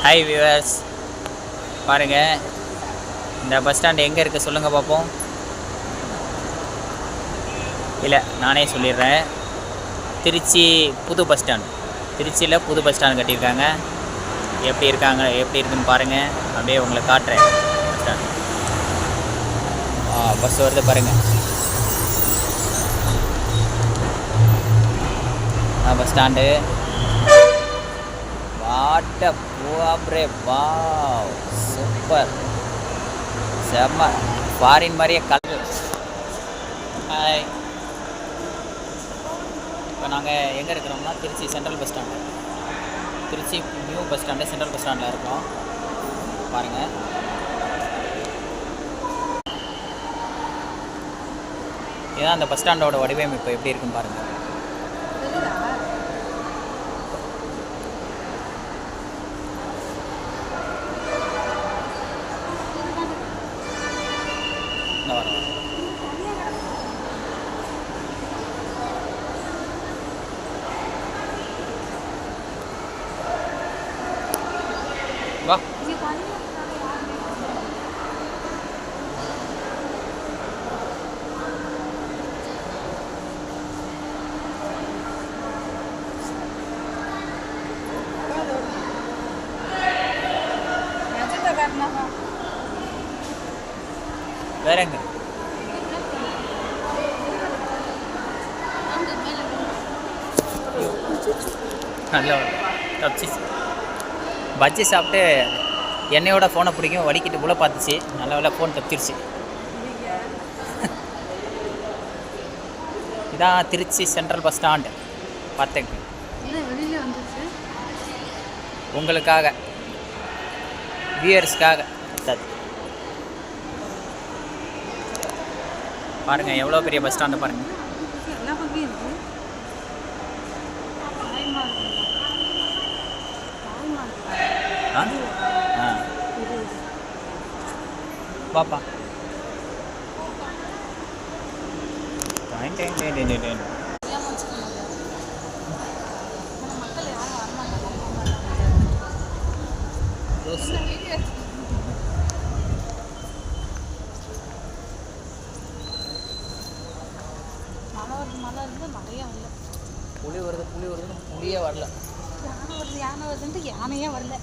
Hi viewers, பாருங்கள் இந்த bus stand எங்கே இருக்குது சொல்லுங்கள் பார்ப்போம். இல்லை நானே சொல்லிடுறேன். திருச்சி புது பஸ் ஸ்டாண்டு. திருச்சியில் புது பஸ் ஸ்டாண்டு கட்டியிருக்காங்க. எப்படி இருக்குன்னு பாருங்கள். அப்படியே உங்களை காட்டுறேன். பஸ் ஸ்டாண்டு பஸ் வருது பாருங்கள். பஸ் ஸ்டாண்டு வாட்ட பூப்ரே வாவ், சூப்பர், செம்ம, ஃபாரின் மாதிரியே கலர். ஹாய், இப்போ நாங்கள் எங்கே இருக்கிறோம்னா Trichy central bus stand. Trichy new bus stand central bus ஸ்டாண்டில் இருக்கோம். பாருங்கள், இதுதான் அந்த பஸ் ஸ்டாண்டோட வடிவமைப்பு எப்படி இருக்குன்னு பாருங்கள். வா, வேறங்க நல்ல தப்பிச்சு. பஜ்ஜி சாப்பிட்டு என்னையோட ஃபோனை பிடிக்கும் வடிக்கிட்டு உள்ள பார்த்துச்சு. நல்ல வேலை ஃபோன் தப்பிச்சிருச்சு. இதான் திருச்சி சென்ட்ரல் பஸ் ஸ்டாண்டு. பார்த்துங்க, உங்களுக்காக, வியூயர்ஸ்க்காக பாருங்கள். எவ்வளோ பெரிய பஸ் ஸ்டாண்டு பாருங்கள். பாப்பா புலி வருது புலியே வரல. யானை வருதுன்ட்டு யானையே வரல.